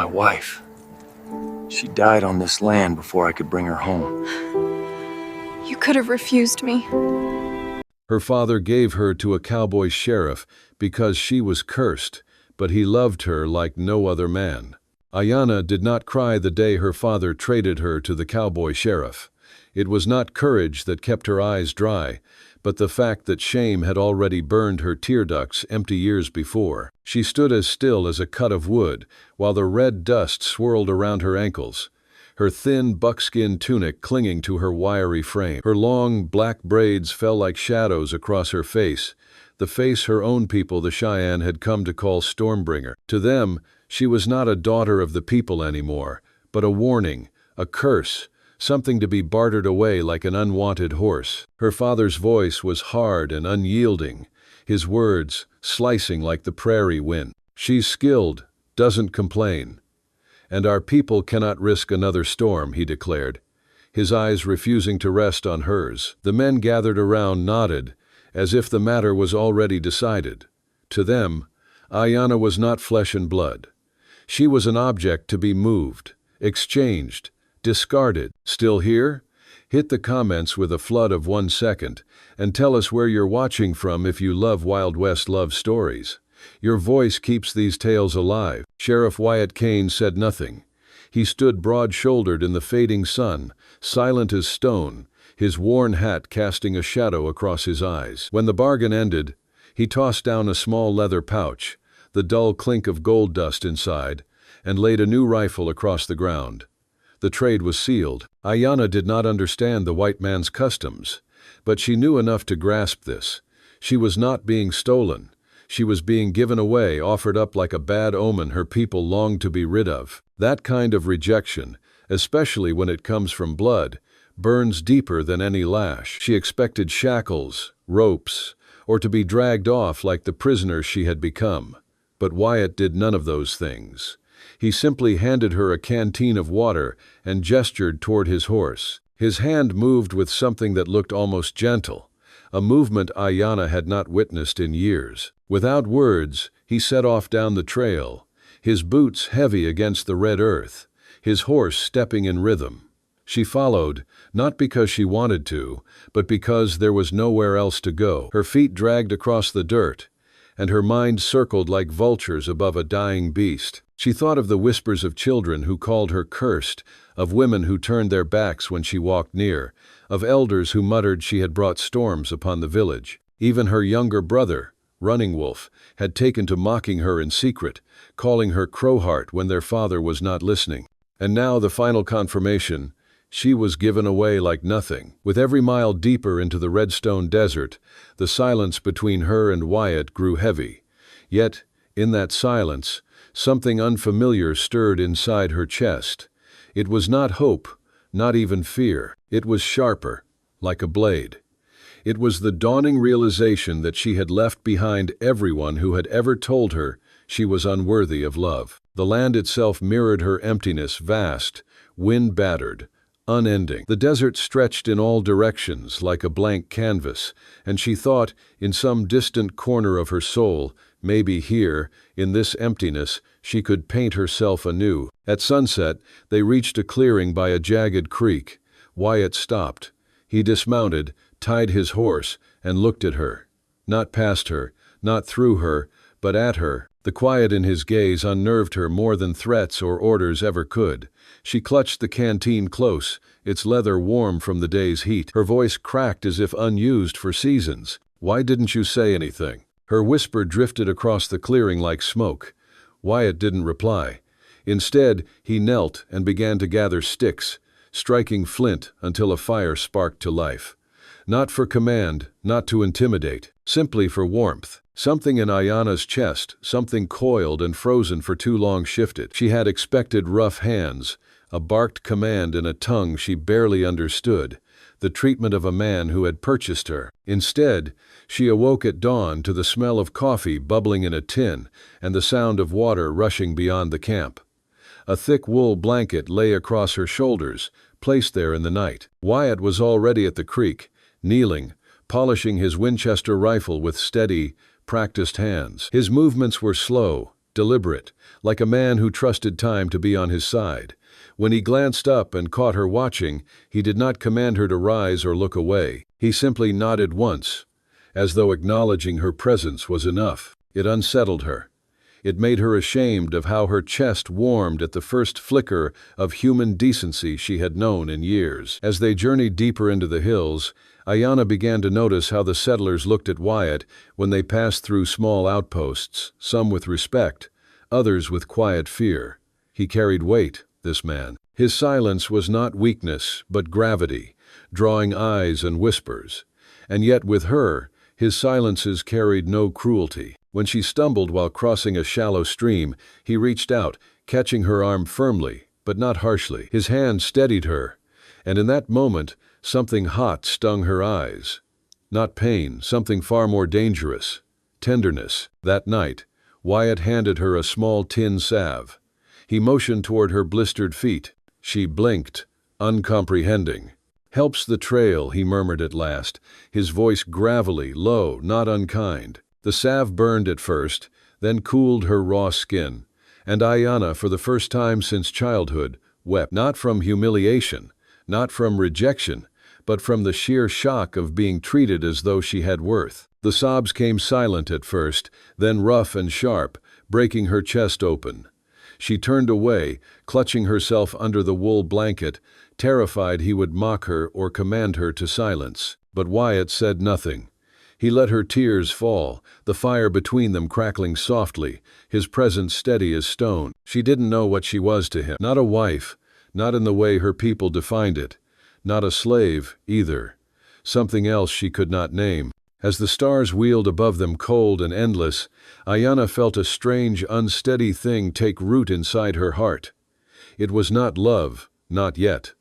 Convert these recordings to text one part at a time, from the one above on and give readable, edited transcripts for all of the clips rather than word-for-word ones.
wife. She died on this land before I could bring her home. You could have refused me. Her father gave her to a cowboy sheriff because she was cursed, but he loved her like no other man. Ayanna did not cry the day her father traded her to the cowboy sheriff. It was not courage that kept her eyes dry, but the fact that shame had already burned her tear ducts empty years before. She stood as still as a cut of wood, while the red dust swirled around her ankles, her thin buckskin tunic clinging to her wiry frame. Her long, black braids fell like shadows across her face, the face her own people, the Cheyenne, had come to call Stormbringer. To them, she was not a daughter of the people anymore, but a warning, a curse, something to be bartered away like an unwanted horse. Her father's voice was hard and unyielding, his words slicing like the prairie wind. She's skilled, doesn't complain. And our people cannot risk another storm, he declared, his eyes refusing to rest on hers. The men gathered around nodded, as if the matter was already decided. To them, Ayanna was not flesh and blood. She was an object to be moved, exchanged, discarded. Still here? Hit the comments with a flood of 1 second, and tell us where you're watching from if you love Wild West love stories. Your voice keeps these tales alive. Sheriff Wyatt Kane said nothing. He stood broad-shouldered in the fading sun, silent as stone, his worn hat casting a shadow across his eyes. When the bargain ended, he tossed down a small leather pouch, the dull clink of gold dust inside, and laid a new rifle across the ground. The trade was sealed. Ayanna did not understand the white man's customs, but she knew enough to grasp this. She was not being stolen. She was being given away, offered up like a bad omen her people longed to be rid of. That kind of rejection, especially when it comes from blood, burns deeper than any lash. She expected shackles, ropes, or to be dragged off like the prisoner she had become. But Wyatt did none of those things. He simply handed her a canteen of water and gestured toward his horse. His hand moved with something that looked almost gentle, a movement Ayanna had not witnessed in years. Without words, he set off down the trail, his boots heavy against the red earth, his horse stepping in rhythm. She followed, not because she wanted to, but because there was nowhere else to go. Her feet dragged across the dirt, and her mind circled like vultures above a dying beast. She thought of the whispers of children who called her cursed, of women who turned their backs when she walked near, of elders who muttered she had brought storms upon the village. Even her younger brother, Running Wolf, had taken to mocking her in secret, calling her Crowheart when their father was not listening. And now the final confirmation: she was given away like nothing. With every mile deeper into the Redstone Desert, the silence between her and Wyatt grew heavy. Yet, in that silence, something unfamiliar stirred inside her chest. It was not hope, not even fear. It was sharper, like a blade. It was the dawning realization that she had left behind everyone who had ever told her she was unworthy of love. The land itself mirrored her emptiness, vast, wind-battered, unending. The desert stretched in all directions like a blank canvas, and she thought, in some distant corner of her soul, maybe here, in this emptiness, she could paint herself anew. At sunset, they reached a clearing by a jagged creek. Wyatt stopped. He dismounted, tied his horse, and looked at her. Not past her, not through her, but at her. The quiet in his gaze unnerved her more than threats or orders ever could. She clutched the canteen close, its leather warm from the day's heat. Her voice cracked as if unused for seasons. "Why didn't you say anything?" Her whisper drifted across the clearing like smoke. Wyatt didn't reply. Instead, he knelt and began to gather sticks, striking flint until a fire sparked to life. Not for command, not to intimidate, simply for warmth. Something in Ayanna's chest, something coiled and frozen for too long, shifted. She had expected rough hands, a barked command in a tongue she barely understood, the treatment of a man who had purchased her. Instead, she awoke at dawn to the smell of coffee bubbling in a tin and the sound of water rushing beyond the camp. A thick wool blanket lay across her shoulders, placed there in the night. Wyatt was already at the creek, kneeling, polishing his Winchester rifle with steady, practiced hands. His movements were slow, deliberate, like a man who trusted time to be on his side. When he glanced up and caught her watching, he did not command her to rise or look away. He simply nodded once, as though acknowledging her presence was enough. It unsettled her. It made her ashamed of how her chest warmed at the first flicker of human decency she had known in years. As they journeyed deeper into the hills, Ayanna began to notice how the settlers looked at Wyatt when they passed through small outposts, some with respect, others with quiet fear. He carried weight, this man. His silence was not weakness, but gravity, drawing eyes and whispers. And yet with her, his silences carried no cruelty. When she stumbled while crossing a shallow stream, he reached out, catching her arm firmly, but not harshly. His hand steadied her, and in that moment, something hot stung her eyes. Not pain, something far more dangerous. Tenderness. That night, Wyatt handed her a small tin salve. He motioned toward her blistered feet. She blinked, uncomprehending. "Helps the trail," he murmured at last, his voice gravelly, low, not unkind. The salve burned at first, then cooled her raw skin, and Ayanna, for the first time since childhood, wept, not from humiliation, not from rejection, but from the sheer shock of being treated as though she had worth. The sobs came silent at first, then rough and sharp, breaking her chest open. She turned away, clutching herself under the wool blanket, terrified he would mock her or command her to silence. But Wyatt said nothing. He let her tears fall, the fire between them crackling softly, his presence steady as stone. She didn't know what she was to him. Not a wife, not in the way her people defined it. Not a slave, either. Something else she could not name. As the stars wheeled above them cold and endless, Ayanna felt a strange, unsteady thing take root inside her heart. It was not love, not yet.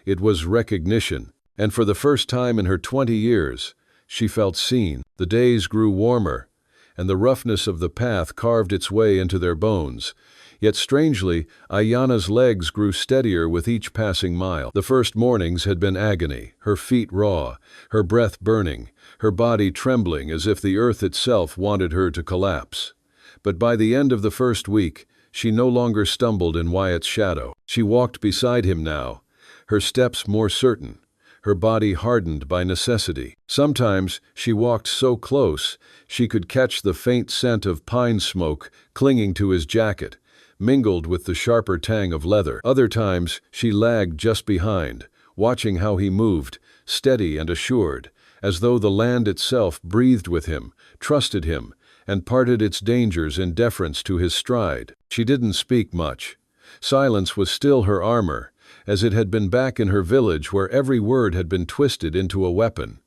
It was recognition, and for the first time in her 20 years, she felt seen. The days grew warmer, and the roughness of the path carved its way into their bones. Yet strangely, Ayanna's legs grew steadier with each passing mile. The first mornings had been agony, her feet raw, her breath burning, her body trembling as if the earth itself wanted her to collapse. But by the end of the first week, she no longer stumbled in Wyatt's shadow. She walked beside him now, her steps more certain, her body hardened by necessity. Sometimes she walked so close she could catch the faint scent of pine smoke clinging to his jacket, mingled with the sharper tang of leather. Other times she lagged just behind, watching how he moved, steady and assured, as though the land itself breathed with him, trusted him, and parted its dangers in deference to his stride. She didn't speak much. Silence was still her armor, as it had been back in her village where every word had been twisted into a weapon.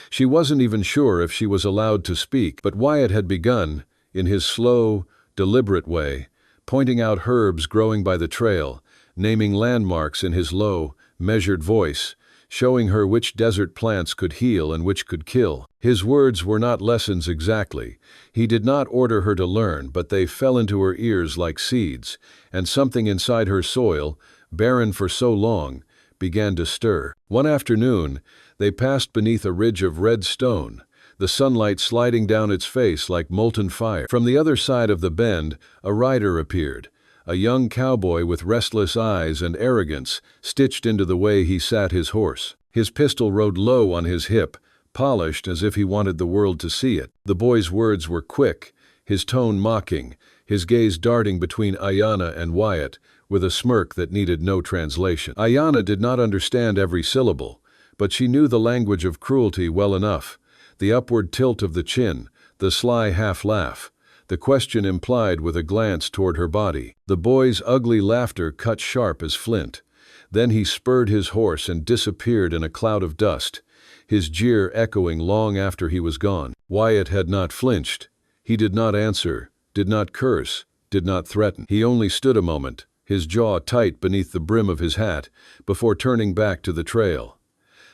She wasn't even sure if she was allowed to speak, but Wyatt had begun, in his slow, deliberate way, pointing out herbs growing by the trail, naming landmarks in his low, measured voice, showing her which desert plants could heal and which could kill. His words were not lessons exactly. He did not order her to learn, but they fell into her ears like seeds, and something inside her soil, barren for so long, began to stir. One afternoon, they passed beneath a ridge of red stone, the sunlight sliding down its face like molten fire. From the other side of the bend, a rider appeared, a young cowboy with restless eyes and arrogance stitched into the way he sat his horse. His pistol rode low on his hip, polished as if he wanted the world to see it. The boy's words were quick, his tone mocking, his gaze darting between Ayanna and Wyatt, with a smirk that needed no translation. Ayanna did not understand every syllable, but she knew the language of cruelty well enough. The upward tilt of the chin, the sly half-laugh, the question implied with a glance toward her body. The boy's ugly laughter cut sharp as flint. Then he spurred his horse and disappeared in a cloud of dust, his jeer echoing long after he was gone. Wyatt had not flinched. He did not answer, did not curse, did not threaten. He only stood a moment, his jaw tight beneath the brim of his hat, before turning back to the trail.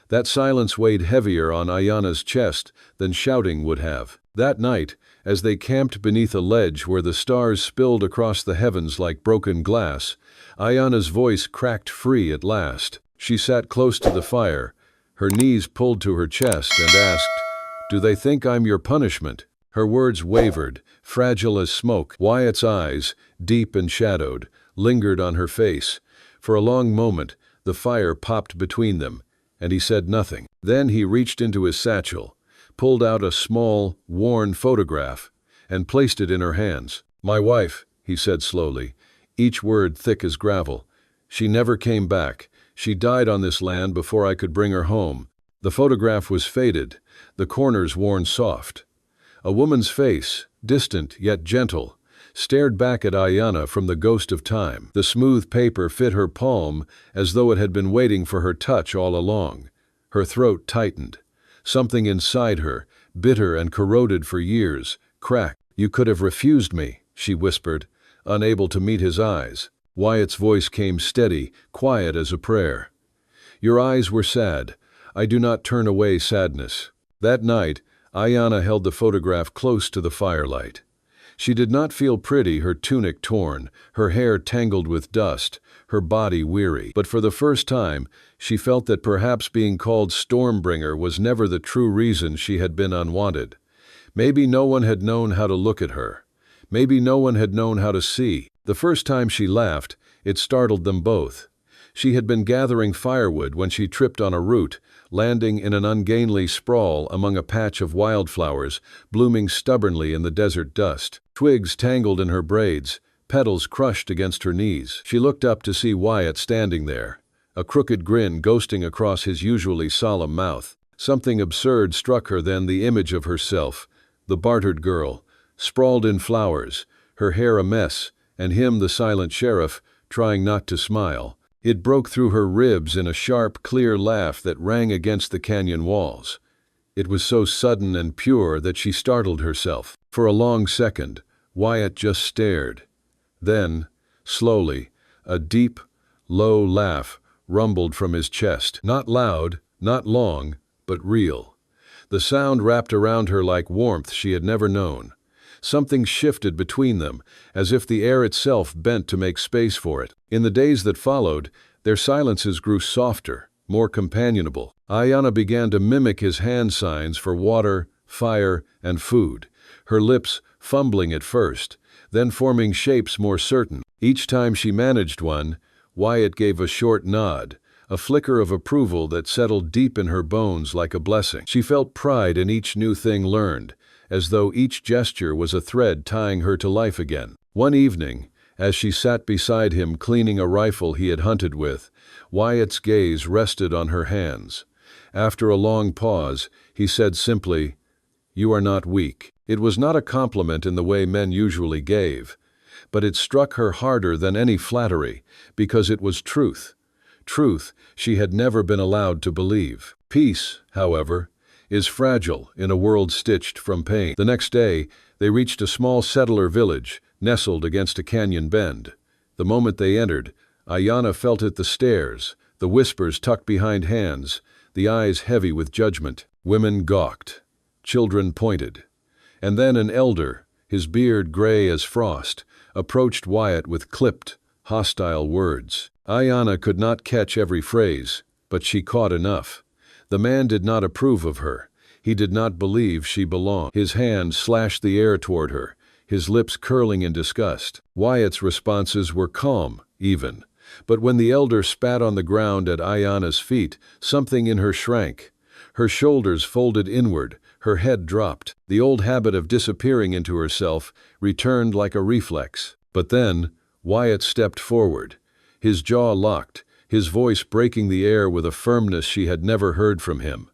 That silence weighed heavier on Ayanna's chest than shouting would have. That night, as they camped beneath a ledge where the stars spilled across the heavens like broken glass, Ayanna's voice cracked free at last. She sat close to the fire, her knees pulled to her chest, and asked, "Do they think I'm your punishment?" Her words wavered, fragile as smoke. Wyatt's eyes, deep and shadowed, lingered on her face. For a long moment, the fire popped between them, and he said nothing. Then he reached into his satchel, pulled out a small, worn photograph, and placed it in her hands. "My wife," he said slowly, each word thick as gravel. "She never came back. She died on this land before I could bring her home." The photograph was faded, the corners worn soft. A woman's face, distant yet gentle, stared back at Ayanna from the ghost of time. The smooth paper fit her palm as though it had been waiting for her touch all along. Her throat tightened. Something inside her, bitter and corroded for years, cracked. "You could have refused me," she whispered, unable to meet his eyes. Wyatt's voice came steady, quiet as a prayer. "Your eyes were sad. I do not turn away sadness." That night, Ayanna held the photograph close to the firelight. She did not feel pretty, her tunic torn, her hair tangled with dust, her body weary. But for the first time, she felt that perhaps being called Stormbringer was never the true reason she had been unwanted. Maybe no one had known how to look at her. Maybe no one had known how to see. The first time she laughed, it startled them both. She had been gathering firewood when she tripped on a root, landing in an ungainly sprawl among a patch of wildflowers blooming stubbornly in the desert dust. Twigs tangled in her braids, petals crushed against her knees. She looked up to see Wyatt standing there, a crooked grin ghosting across his usually solemn mouth. Something absurd struck her then, the image of herself, the bartered girl, sprawled in flowers, her hair a mess, and him, the silent sheriff, trying not to smile. It broke through her ribs in a sharp, clear laugh that rang against the canyon walls. It was so sudden and pure that she startled herself. For a long second, Wyatt just stared. Then, slowly, a deep, low laugh rumbled from his chest. Not loud, not long, but real. The sound wrapped around her like warmth she had never known. Something shifted between them, as if the air itself bent to make space for it. In the days that followed, their silences grew softer, more companionable. Ayanna began to mimic his hand signs for water, fire, and food, her lips fumbling at first, then forming shapes more certain. Each time she managed one, Wyatt gave a short nod, a flicker of approval that settled deep in her bones like a blessing. She felt pride in each new thing learned, as though each gesture was a thread tying her to life again. One evening, as she sat beside him cleaning a rifle he had hunted with, Wyatt's gaze rested on her hands. After a long pause, he said simply, "You are not weak." It was not a compliment in the way men usually gave, but it struck her harder than any flattery, because it was truth. Truth she had never been allowed to believe. Peace, however, is fragile in a world stitched from pain. The next day, they reached a small settler village, nestled against a canyon bend. The moment they entered, Ayanna felt it, the stares, the whispers tucked behind hands, the eyes heavy with judgment. Women gawked. Children pointed. And then an elder, his beard gray as frost, approached Wyatt with clipped, hostile words. Ayanna could not catch every phrase, but she caught enough. The man did not approve of her. He did not believe she belonged. His hand slashed the air toward her, his lips curling in disgust. Wyatt's responses were calm, even. But when the elder spat on the ground at Ayanna's feet, something in her shrank. Her shoulders folded inward, her head dropped. The old habit of disappearing into herself returned like a reflex. But then, Wyatt stepped forward, his jaw locked, his voice breaking the air with a firmness she had never heard from him.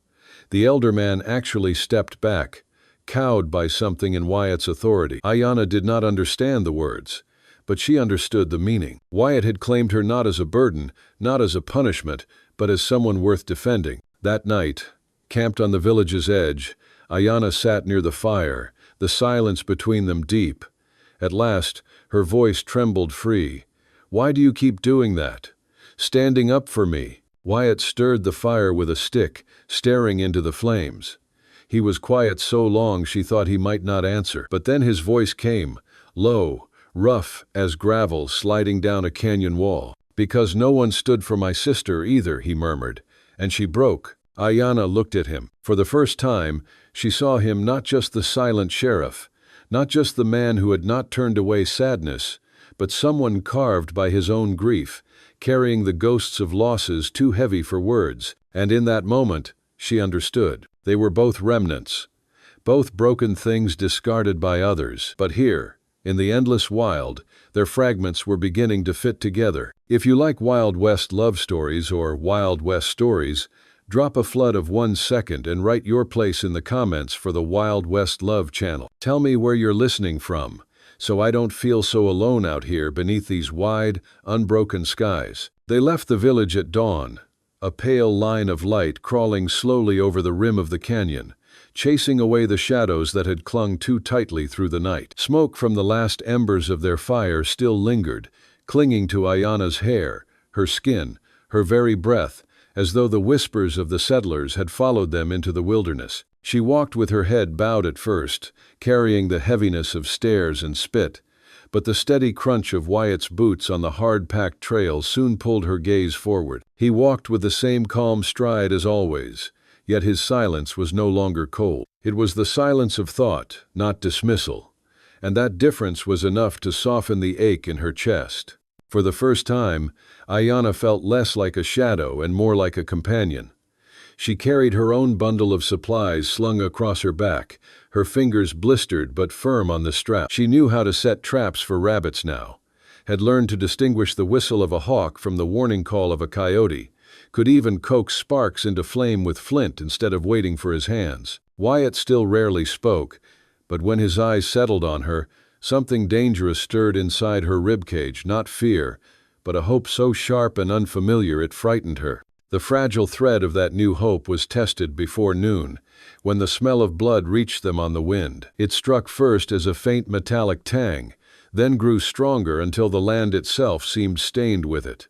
The elder man actually stepped back, cowed by something in Wyatt's authority. Ayanna did not understand the words, but she understood the meaning. Wyatt had claimed her not as a burden, not as a punishment, but as someone worth defending. That night, camped on the village's edge, Ayanna sat near the fire, the silence between them deep. At last, her voice trembled free. "Why do you keep doing that? Standing up for me?" Wyatt stirred the fire with a stick, staring into the flames. He was quiet so long she thought he might not answer. But then his voice came, low, rough as gravel sliding down a canyon wall. "Because no one stood for my sister either," he murmured, "and she broke." Ayanna looked at him. For the first time, she saw him not just the silent sheriff, not just the man who had not turned away sadness, but someone carved by his own grief, carrying the ghosts of losses too heavy for words. And in that moment, she understood. They were both remnants, both broken things discarded by others. But here, in the endless wild, their fragments were beginning to fit together. If you like Wild West love stories or Wild West stories, drop a flood of 1 second and write your place in the comments for the Wild West Love channel. Tell me where you're listening from, so I don't feel so alone out here beneath these wide, unbroken skies. They left the village at dawn, a pale line of light crawling slowly over the rim of the canyon, chasing away the shadows that had clung too tightly through the night. Smoke from the last embers of their fire still lingered, clinging to Ayanna's hair, her skin, her very breath, as though the whispers of the settlers had followed them into the wilderness. She walked with her head bowed at first, carrying the heaviness of stairs and spit, but the steady crunch of Wyatt's boots on the hard-packed trail soon pulled her gaze forward. He walked with the same calm stride as always, yet his silence was no longer cold. It was the silence of thought, not dismissal, and that difference was enough to soften the ache in her chest. For the first time, Ayanna felt less like a shadow and more like a companion. She carried her own bundle of supplies slung across her back, her fingers blistered but firm on the strap. She knew how to set traps for rabbits now, had learned to distinguish the whistle of a hawk from the warning call of a coyote, could even coax sparks into flame with flint instead of waiting for his hands. Wyatt still rarely spoke, but when his eyes settled on her, something dangerous stirred inside her ribcage, not fear, but a hope so sharp and unfamiliar it frightened her. The fragile thread of that new hope was tested before noon, when the smell of blood reached them on the wind. It struck first as a faint metallic tang, then grew stronger until the land itself seemed stained with it.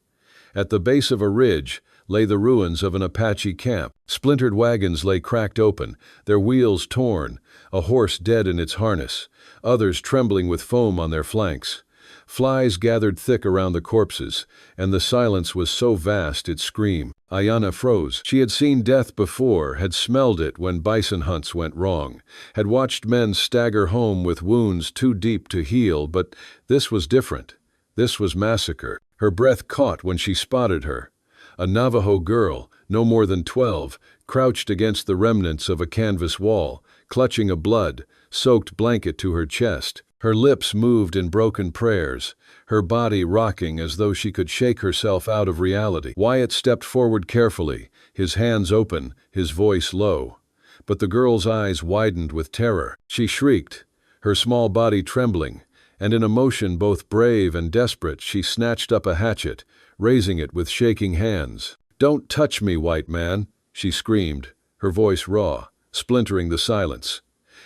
At the base of a ridge lay the ruins of an Apache camp. Splintered wagons lay cracked open, their wheels torn, a horse dead in its harness, others trembling with foam on their flanks. Flies gathered thick around the corpses, and the silence was so vast it screamed. Ayanna froze. She had seen death before, had smelled it when bison hunts went wrong, had watched men stagger home with wounds too deep to heal, but this was different. This was massacre. Her breath caught when she spotted her. A Navajo girl, no more than 12, crouched against the remnants of a canvas wall, clutching a blood-soaked blanket to her chest. Her lips moved in broken prayers, her body rocking as though she could shake herself out of reality. Wyatt stepped forward carefully, his hands open, his voice low. But the girl's eyes widened with terror. She shrieked, her small body trembling, and in a motion both brave and desperate she snatched up a hatchet, raising it with shaking hands. "Don't touch me, white man," she screamed, her voice raw, splintering the silence.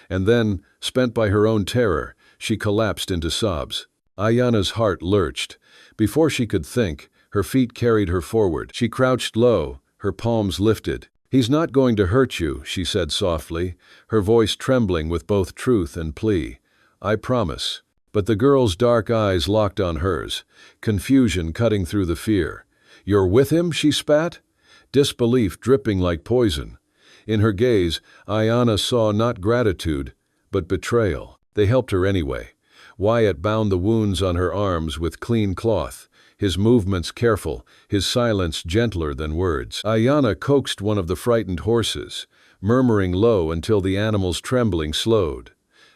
And then, spent by her own terror, she collapsed into sobs. Ayanna's heart lurched. Before she could think, her feet carried her forward. She crouched low, her palms lifted. "He's not going to hurt you," she said softly, her voice trembling with both truth and plea. "I promise." But the girl's dark eyes locked on hers, confusion cutting through the fear. "You're with him?" she spat, disbelief dripping like poison. In her gaze, Ayanna saw not gratitude, but betrayal. They helped her anyway. Wyatt bound the wounds on her arms with clean cloth, his movements careful, his silence gentler than words. Ayanna coaxed one of the frightened horses, murmuring low until the animal's trembling slowed.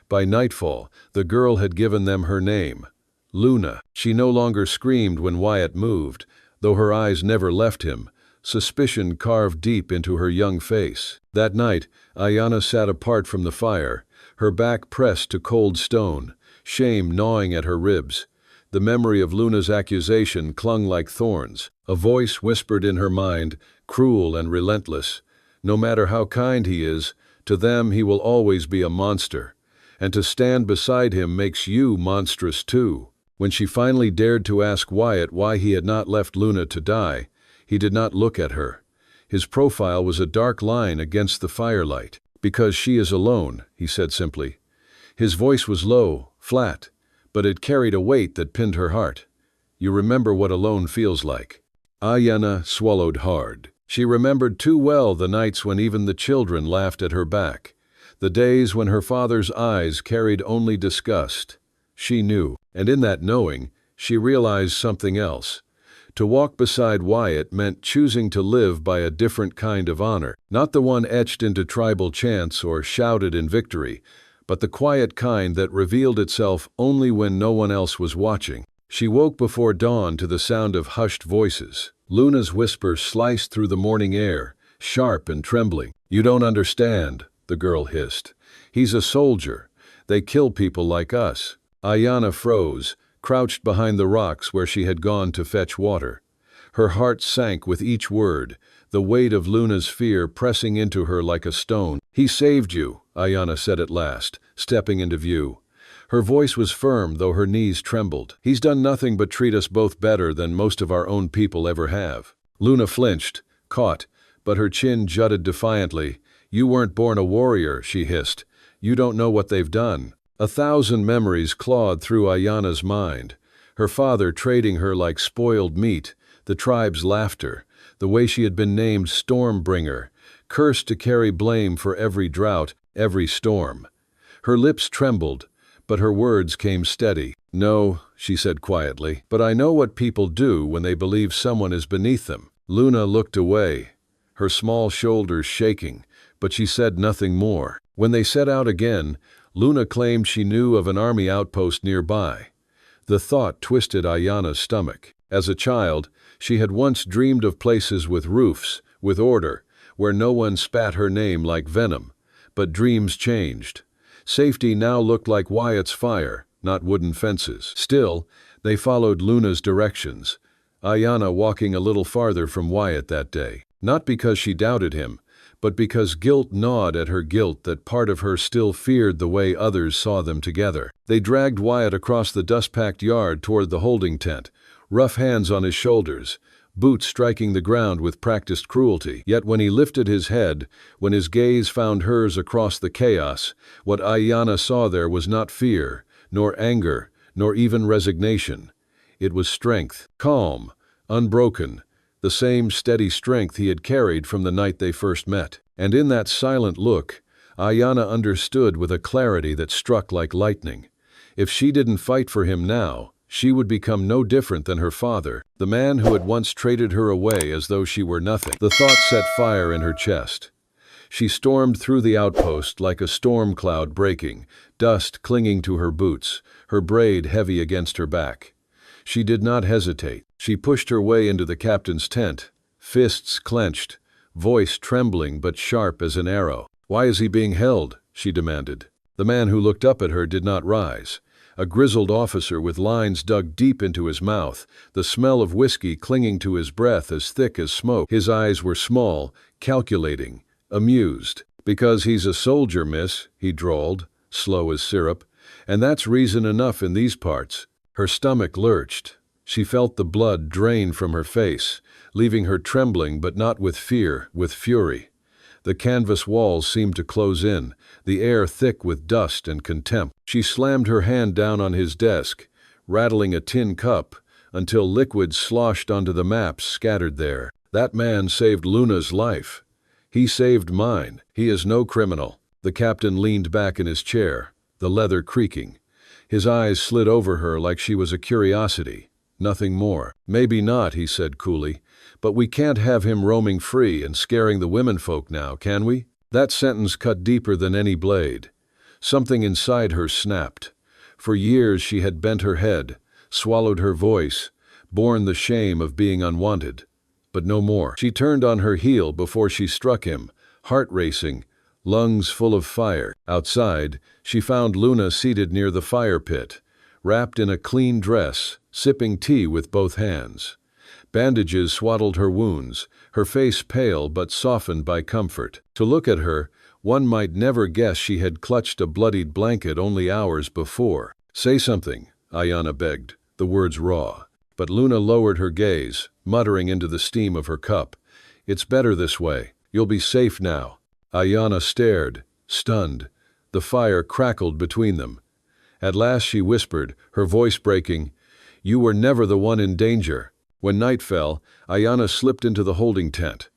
By nightfall, the girl had given them her name, Luna. She no longer screamed when Wyatt moved, though her eyes never left him, suspicion carved deep into her young face. That night, Ayanna sat apart from the fire, her back pressed to cold stone, shame gnawing at her ribs. The memory of Luna's accusation clung like thorns. A voice whispered in her mind, cruel and relentless. "No matter how kind he is, to them he will always be a monster. And to stand beside him makes you monstrous too." When she finally dared to ask Wyatt why he had not left Luna to die, he did not look at her. His profile was a dark line against the firelight. "Because she is alone," he said simply. His voice was low, flat, but it carried a weight that pinned her heart. "You remember what alone feels like." Ayanna swallowed hard. She remembered too well the nights when even the children laughed at her back, the days when her father's eyes carried only disgust. She knew, and in that knowing, she realized something else. To walk beside Wyatt meant choosing to live by a different kind of honor, not the one etched into tribal chants or shouted in victory, but the quiet kind that revealed itself only when no one else was watching. She woke before dawn to the sound of hushed voices. Luna's whisper sliced through the morning air, sharp and trembling. "You don't understand," the girl hissed. "He's a soldier. They kill people like us." Ayanna froze, crouched behind the rocks where she had gone to fetch water. Her heart sank with each word, the weight of Luna's fear pressing into her like a stone. "He saved you," Ayanna said at last, stepping into view. Her voice was firm, though her knees trembled. "He's done nothing but treat us both better than most of our own people ever have." Luna flinched, caught, but her chin jutted defiantly. "You weren't born a warrior," she hissed. "You don't know what they've done." 1,000 memories clawed through Ayanna's mind. Her father trading her like spoiled meat, the tribe's laughter, the way she had been named Stormbringer, cursed to carry blame for every drought, every storm. Her lips trembled, but her words came steady. "No," she said quietly, "but I know what people do when they believe someone is beneath them." Luna looked away, her small shoulders shaking, but she said nothing more. When they set out again, Luna claimed she knew of an army outpost nearby. The thought twisted Ayanna's stomach. As a child, she had once dreamed of places with roofs, with order, where no one spat her name like venom. But dreams changed. Safety now looked like Wyatt's fire, not wooden fences. Still, they followed Luna's directions, Ayanna walking a little farther from Wyatt that day. Not because she doubted him, but because guilt gnawed at her guilt that part of her still feared the way others saw them together. They dragged Wyatt across the dust-packed yard toward the holding tent, rough hands on his shoulders, boots striking the ground with practiced cruelty. Yet when he lifted his head, when his gaze found hers across the chaos, what Ayanna saw there was not fear, nor anger, nor even resignation. It was strength, calm, unbroken, the same steady strength he had carried from the night they first met. And in that silent look, Ayanna understood with a clarity that struck like lightning. If she didn't fight for him now, she would become no different than her father, the man who had once traded her away as though she were nothing. The thought set fire in her chest. She stormed through the outpost like a storm cloud breaking, dust clinging to her boots, her braid heavy against her back. She did not hesitate. She pushed her way into the captain's tent, fists clenched, voice trembling but sharp as an arrow. "Why is he being held?" she demanded. The man who looked up at her did not rise. A grizzled officer with lines dug deep into his mouth, the smell of whiskey clinging to his breath as thick as smoke. His eyes were small, calculating, amused. "Because he's a soldier, miss," he drawled, slow as syrup, "and that's reason enough in these parts." Her stomach lurched. She felt the blood drain from her face, leaving her trembling but not with fear, with fury. The canvas walls seemed to close in, the air thick with dust and contempt. She slammed her hand down on his desk, rattling a tin cup, until liquid sloshed onto the maps scattered there. "That man saved Luna's life. He saved mine. He is no criminal." The captain leaned back in his chair, the leather creaking. His eyes slid over her like she was a curiosity, nothing more. "Maybe not," he said coolly, "but we can't have him roaming free and scaring the womenfolk now, can we?" That sentence cut deeper than any blade. Something inside her snapped. For years she had bent her head, swallowed her voice, borne the shame of being unwanted. But no more. She turned on her heel before she struck him, heart racing, lungs full of fire. Outside, she found Luna seated near the fire pit, wrapped in a clean dress, sipping tea with both hands. Bandages swaddled her wounds, her face pale but softened by comfort. To look at her, one might never guess she had clutched a bloodied blanket only hours before. "Say something," Ayanna begged, the words raw. But Luna lowered her gaze, muttering into the steam of her cup. "It's better this way. You'll be safe now." Ayanna stared, stunned. The fire crackled between them. At last she whispered, her voice breaking, "You were never the one in danger." When night fell, Ayanna slipped into the holding tent.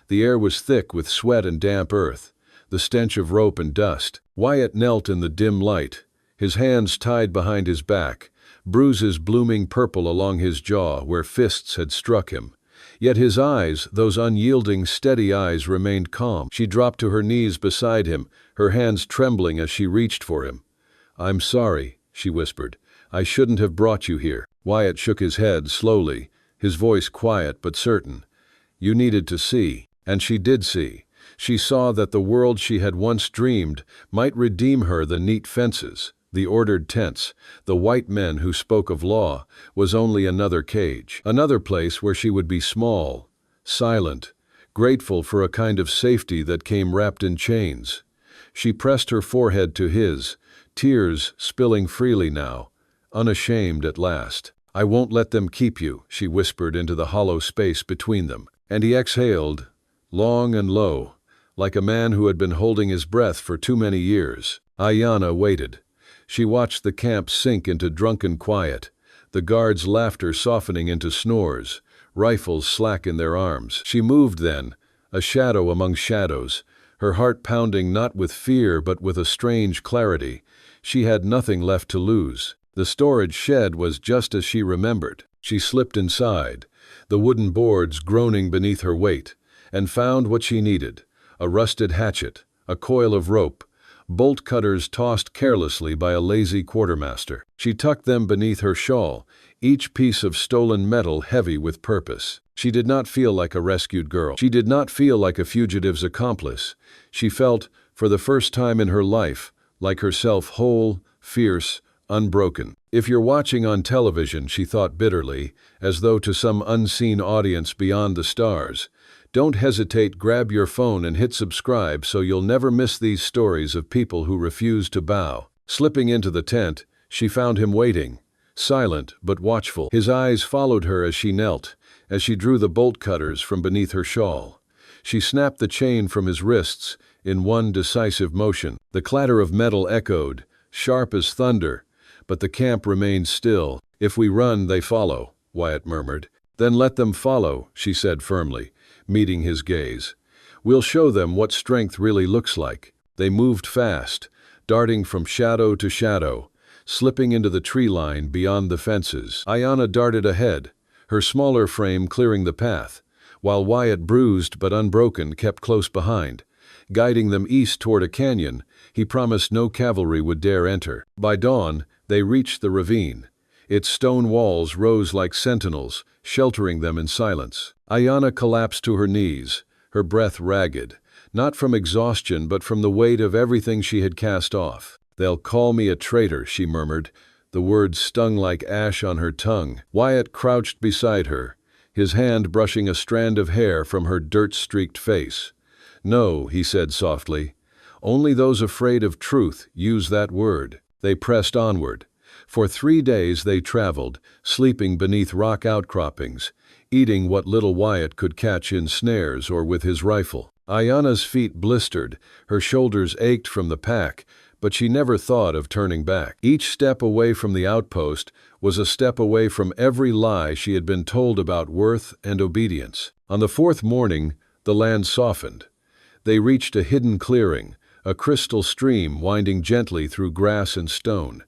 The air was thick with sweat and damp earth, the stench of rope and dust. Wyatt knelt in the dim light, his hands tied behind his back, bruises blooming purple along his jaw where fists had struck him. Yet his eyes, those unyielding, steady eyes, remained calm. She dropped to her knees beside him, her hands trembling as she reached for him. "I'm sorry," she whispered. "I shouldn't have brought you here." Wyatt shook his head slowly, his voice quiet but certain. "You needed to see." And she did see. She saw that the world she had once dreamed might redeem her. The neat fences, the ordered tents, the white men who spoke of law, was only another cage. Another place where she would be small, silent, grateful for a kind of safety that came wrapped in chains. She pressed her forehead to his, tears spilling freely now, unashamed at last. "I won't let them keep you," she whispered into the hollow space between them. And he exhaled, long and low, like a man who had been holding his breath for too many years. Ayanna waited. She watched the camp sink into drunken quiet, the guards' laughter softening into snores, rifles slack in their arms. She moved then, a shadow among shadows, her heart pounding not with fear but with a strange clarity. She had nothing left to lose. The storage shed was just as she remembered. She slipped inside, the wooden boards groaning beneath her weight, and found what she needed: a rusted hatchet, a coil of rope, bolt cutters tossed carelessly by a lazy quartermaster. She tucked them beneath her shawl, each piece of stolen metal heavy with purpose. She did not feel like a rescued girl. She did not feel like a fugitive's accomplice. She felt, for the first time in her life, like herself, whole, fierce, unbroken. "If you're watching on television," she thought bitterly, as though to some unseen audience beyond the stars, "don't hesitate, grab your phone and hit subscribe so you'll never miss these stories of people who refuse to bow." Slipping into the tent, she found him waiting, silent but watchful. His eyes followed her as she knelt, as she drew the bolt cutters from beneath her shawl. She snapped the chain from his wrists in one decisive motion. The clatter of metal echoed, sharp as thunder, but the camp remained still. "If we run, they follow," Wyatt murmured. "Then let them follow," she said firmly, meeting his gaze. "We'll show them what strength really looks like." They moved fast, darting from shadow to shadow, slipping into the tree line beyond the fences. Ayanna darted ahead, her smaller frame clearing the path, while Wyatt, bruised but unbroken, kept close behind. Guiding them east toward a canyon he promised no cavalry would dare enter. By dawn, they reached the ravine. Its stone walls rose like sentinels, sheltering them in silence. Ayanna collapsed to her knees, her breath ragged, not from exhaustion but from the weight of everything she had cast off. "They'll call me a traitor," she murmured. The words stung like ash on her tongue. Wyatt crouched beside her, his hand brushing a strand of hair from her dirt-streaked face. "No," he said softly. "Only those afraid of truth use that word." They pressed onward. For 3 days they traveled, sleeping beneath rock outcroppings, eating what little Wyatt could catch in snares or with his rifle. Ayanna's feet blistered, her shoulders ached from the pack, but she never thought of turning back. Each step away from the outpost was a step away from every lie she had been told about worth and obedience. On the 4th morning, the land softened. They reached a hidden clearing, a crystal stream winding gently through grass and stone.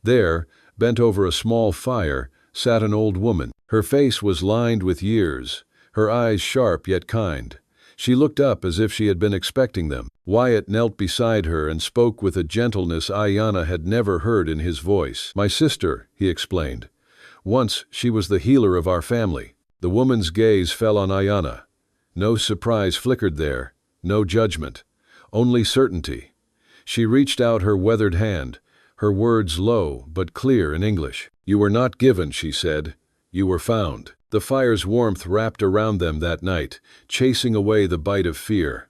There, bent over a small fire, sat an old woman. Her face was lined with years, her eyes sharp yet kind. She looked up as if she had been expecting them. Wyatt knelt beside her and spoke with a gentleness Ayanna had never heard in his voice. "My sister," he explained. "Once she was the healer of our family." The woman's gaze fell on Ayanna. No surprise flickered there, no judgment, only certainty. She reached out her weathered hand, her words low but clear in English. "You were not given," she said. "You were found." The fire's warmth wrapped around them that night, chasing away the bite of fear.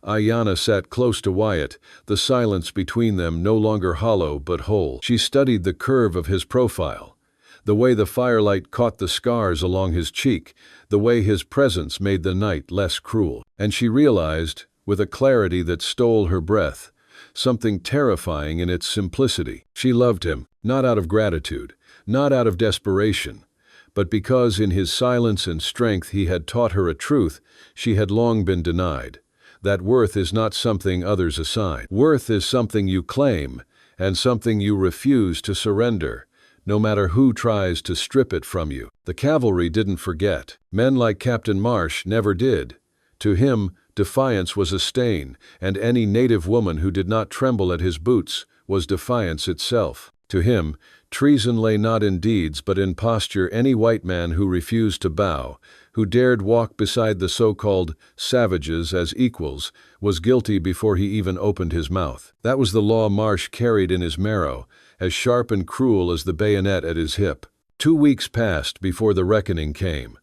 Ayanna sat close to Wyatt, the silence between them no longer hollow but whole. She studied the curve of his profile, the way the firelight caught the scars along his cheek, the way his presence made the night less cruel. And she realized, with a clarity that stole her breath, something terrifying in its simplicity. She loved him, not out of gratitude, not out of desperation, But because in his silence and strength he had taught her a truth she had long been denied, that worth is not something others assign. Worth is something you claim, and something you refuse to surrender, no matter who tries to strip it from you. The cavalry didn't forget. Men like Captain Marsh never did. To him, defiance was a stain, and any native woman who did not tremble at his boots was defiance itself. To him, treason lay not in deeds but in posture. Any white man who refused to bow, who dared walk beside the so-called savages as equals, was guilty before he even opened his mouth. That was the law Marsh carried in his marrow, as sharp and cruel as the bayonet at his hip. 2 weeks passed before the reckoning came.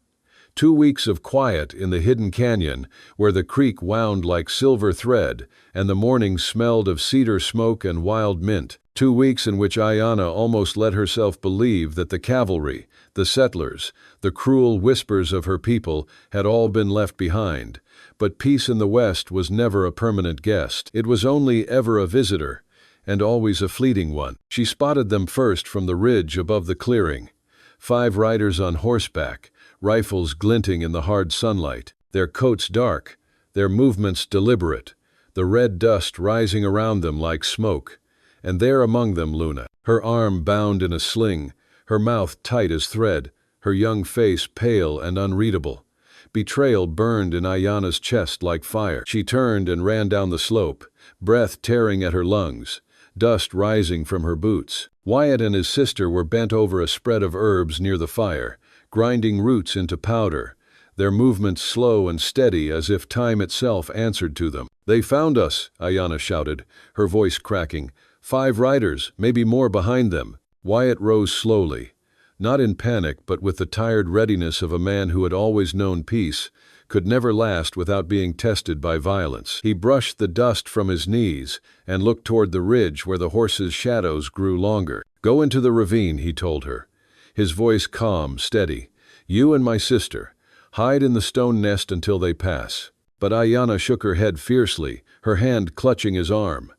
2 weeks of quiet in the hidden canyon where the creek wound like silver thread and the morning smelled of cedar smoke and wild mint. 2 weeks in which Ayanna almost let herself believe that the cavalry, the settlers, the cruel whispers of her people had all been left behind. But peace in the West was never a permanent guest. It was only ever a visitor, and always a fleeting one. She spotted them first from the ridge above the clearing. 5 riders on horseback, rifles glinting in the hard sunlight, their coats dark, their movements deliberate, the red dust rising around them like smoke. And there among them Luna, her arm bound in a sling, her mouth tight as thread, her young face pale and unreadable. Betrayal burned in Ayanna's chest like fire. She turned and ran down the slope, breath tearing at her lungs, dust rising from her boots. Wyatt and his sister were bent over a spread of herbs near the fire, grinding roots into powder, their movements slow and steady as if time itself answered to them. "They found us," Ayanna shouted, her voice cracking. 5 riders, maybe more behind them. Wyatt rose slowly, not in panic but with the tired readiness of a man who had always known peace could never last without being tested by violence. He brushed the dust from his knees and looked toward the ridge where the horses' shadows grew longer. "Go into the ravine," he told her, his voice calm, steady. "You and my sister. Hide in the stone nest until they pass." But Ayanna shook her head fiercely, her hand clutching his arm.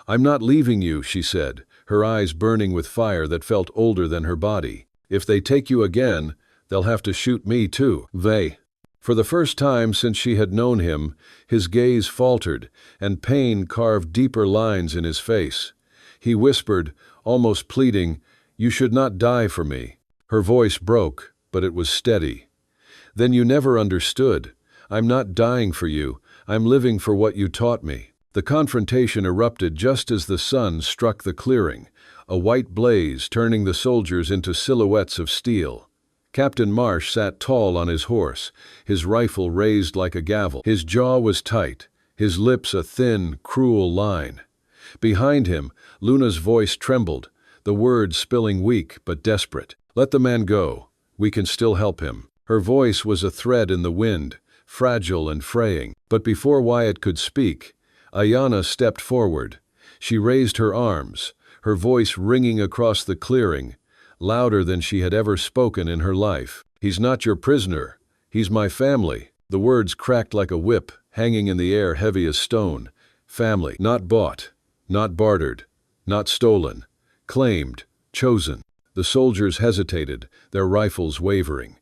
"I'm not leaving you," she said, her eyes burning with fire that felt older than her body. "If they take you again, they'll have to shoot me too." For the first time since she had known him, his gaze faltered, and pain carved deeper lines in his face. He whispered, almost pleading, "You should not die for me." Her voice broke, but it was steady. "Then you never understood. I'm not dying for you. I'm living for what you taught me." The confrontation erupted just as the sun struck the clearing, a white blaze turning the soldiers into silhouettes of steel. Captain Marsh sat tall on his horse, his rifle raised like a gavel. His jaw was tight, his lips a thin, cruel line. Behind him, Luna's voice trembled, the words spilling weak but desperate. "Let the man go. We can still help him." Her voice was a thread in the wind, fragile and fraying. But before Wyatt could speak, Ayanna stepped forward. She raised her arms, her voice ringing across the clearing, louder than she had ever spoken in her life. "He's not your prisoner. He's my family." The words cracked like a whip, hanging in the air heavy as stone. Family, not bought, not bartered, not stolen. Claimed, chosen. The soldiers hesitated, their rifles wavering.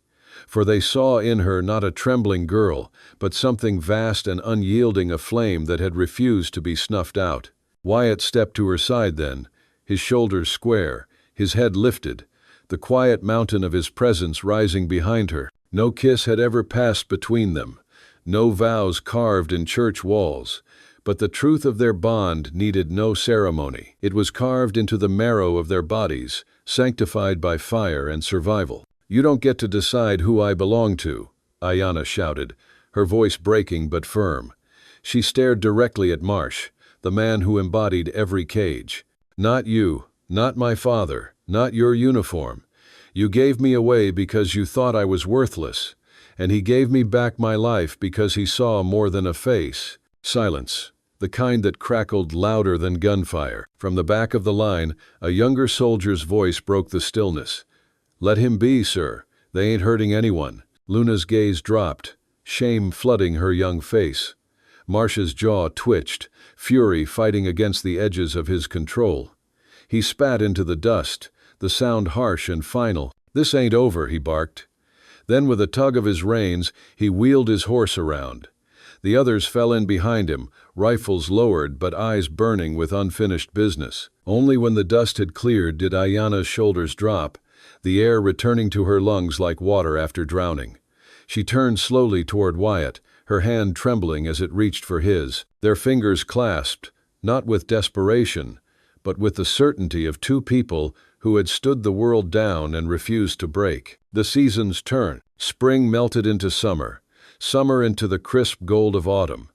For they saw in her not a trembling girl, but something vast and unyielding, a flame that had refused to be snuffed out. Wyatt stepped to her side then, his shoulders square, his head lifted, the quiet mountain of his presence rising behind her. No kiss had ever passed between them, no vows carved in church walls, but the truth of their bond needed no ceremony. It was carved into the marrow of their bodies, sanctified by fire and survival. "You don't get to decide who I belong to," Ayanna shouted, her voice breaking but firm. She stared directly at Marsh, the man who embodied every cage. "Not you, not my father, not your uniform. You gave me away because you thought I was worthless, and he gave me back my life because he saw more than a face." Silence, the kind that crackled louder than gunfire. From the back of the line, a younger soldier's voice broke the stillness. "Let him be, sir. They ain't hurting anyone." Luna's gaze dropped, shame flooding her young face. Marsh's jaw twitched, fury fighting against the edges of his control. He spat into the dust, the sound harsh and final. "This ain't over," he barked. Then with a tug of his reins, he wheeled his horse around. The others fell in behind him, rifles lowered but eyes burning with unfinished business. Only when the dust had cleared did Ayana's shoulders drop, the air returning to her lungs like water after drowning. She turned slowly toward Wyatt, her hand trembling as it reached for his. Their fingers clasped, not with desperation, but with the certainty of two people who had stood the world down and refused to break. The seasons turned. Spring melted into summer, summer into the crisp gold of autumn.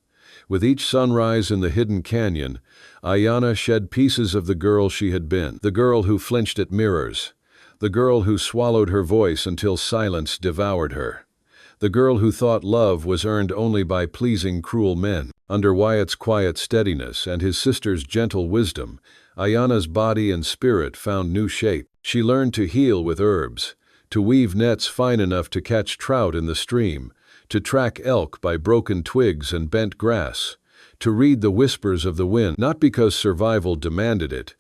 With each sunrise in the hidden canyon, Ayana shed pieces of the girl she had been, the girl who flinched at mirrors, the girl who swallowed her voice until silence devoured her, the girl who thought love was earned only by pleasing cruel men. Under Wyatt's quiet steadiness and his sister's gentle wisdom, Ayana's body and spirit found new shape. She learned to heal with herbs, to weave nets fine enough to catch trout in the stream, to track elk by broken twigs and bent grass, to read the whispers of the wind, not because survival demanded it,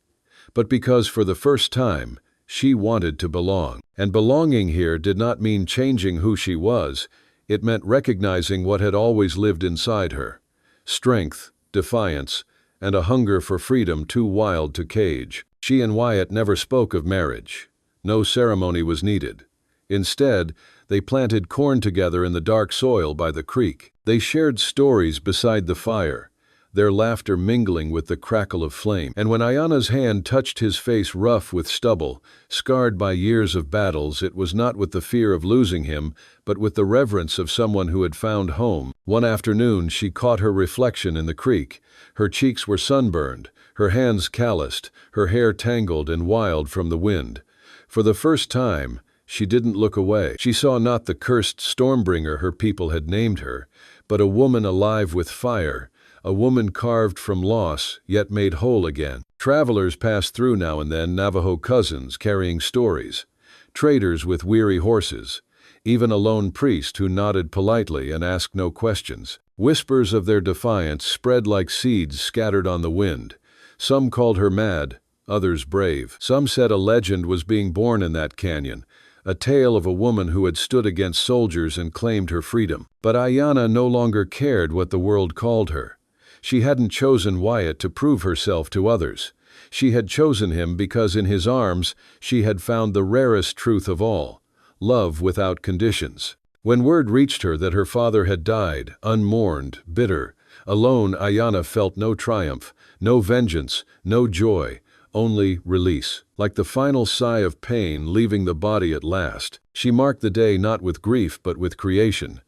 but because for the first time she wanted to belong. And belonging here did not mean changing who she was, it meant recognizing what had always lived inside her: strength, defiance, and a hunger for freedom too wild to cage. She and Wyatt never spoke of marriage. No ceremony was needed. Instead, they planted corn together in the dark soil by the creek. They shared stories beside the fire, their laughter mingling with the crackle of flame. And when Ayana's hand touched his face rough with stubble, scarred by years of battles, it was not with the fear of losing him, but with the reverence of someone who had found home. One afternoon, she caught her reflection in the creek. Her cheeks were sunburned, her hands calloused, her hair tangled and wild from the wind. For the first time, she didn't look away. She saw not the cursed Stormbringer her people had named her, but a woman alive with fire, a woman carved from loss, yet made whole again. Travelers passed through now and then, Navajo cousins carrying stories, traders with weary horses, even a lone priest who nodded politely and asked no questions. Whispers of their defiance spread like seeds scattered on the wind. Some called her mad, others brave. Some said a legend was being born in that canyon, a tale of a woman who had stood against soldiers and claimed her freedom. But Ayana no longer cared what the world called her. She hadn't chosen Wyatt to prove herself to others. She had chosen him because in his arms she had found the rarest truth of all: love without conditions. When word reached her that her father had died, unmourned, bitter, alone, Ayana felt no triumph, no vengeance, no joy, only release. Like the final sigh of pain leaving the body at last, she marked the day not with grief but with creation.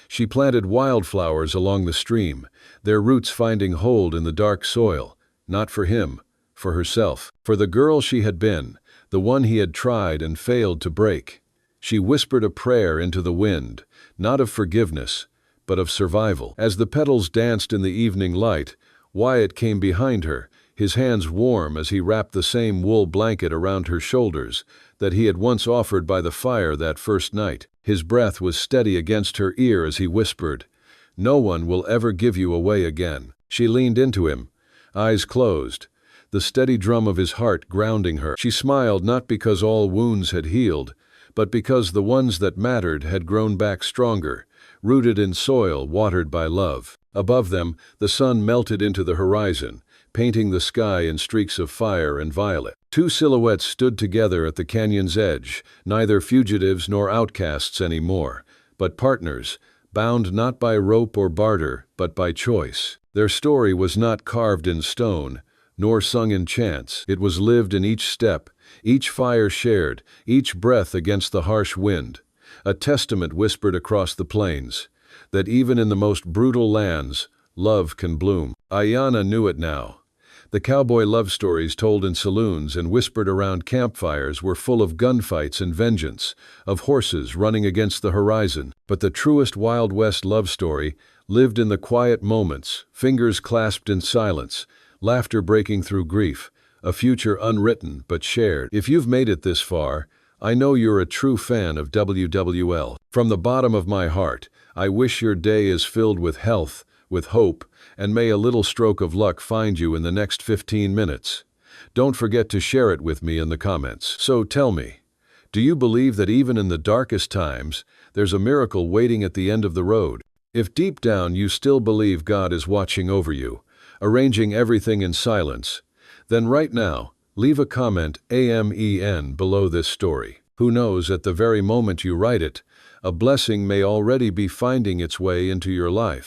She planted wildflowers along the stream, their roots finding hold in the dark soil, not for him, for herself, for the girl she had been, the one he had tried and failed to break. She whispered a prayer into the wind, not of forgiveness, but of survival. As the petals danced in the evening light, Wyatt came behind her, his hands warm as he wrapped the same wool blanket around her shoulders that he had once offered by the fire that first night. His breath was steady against her ear as he whispered, "No one will ever give you away again." She leaned into him, eyes closed, the steady drum of his heart grounding her. She smiled not because all wounds had healed, but because the ones that mattered had grown back stronger, rooted in soil watered by love. Above them, the sun melted into the horizon, painting the sky in streaks of fire and violet. Two silhouettes stood together at the canyon's edge, neither fugitives nor outcasts anymore, but partners, bound not by rope or barter, but by choice. Their story was not carved in stone, nor sung in chants. It was lived in each step, each fire shared, each breath against the harsh wind. A testament whispered across the plains, that even in the most brutal lands, love can bloom. Ayana knew it now. The cowboy love stories told in saloons and whispered around campfires were full of gunfights and vengeance, of horses running against the horizon. But the truest Wild West love story lived in the quiet moments, fingers clasped in silence, laughter breaking through grief, a future unwritten but shared. If you've made it this far, I know you're a true fan of WWL. From the bottom of my heart, I wish your day is filled with health, with hope, and may a little stroke of luck find you in the next 15 minutes. Don't forget to share it with me in the comments. So tell me, Do you believe that even in the darkest times, there's a miracle waiting at the end of the road? If deep down you still believe God is watching over you, arranging everything in silence, then right now, leave a comment AMEN below this story. Who knows, at the very moment you write it, a blessing may already be finding its way into your life.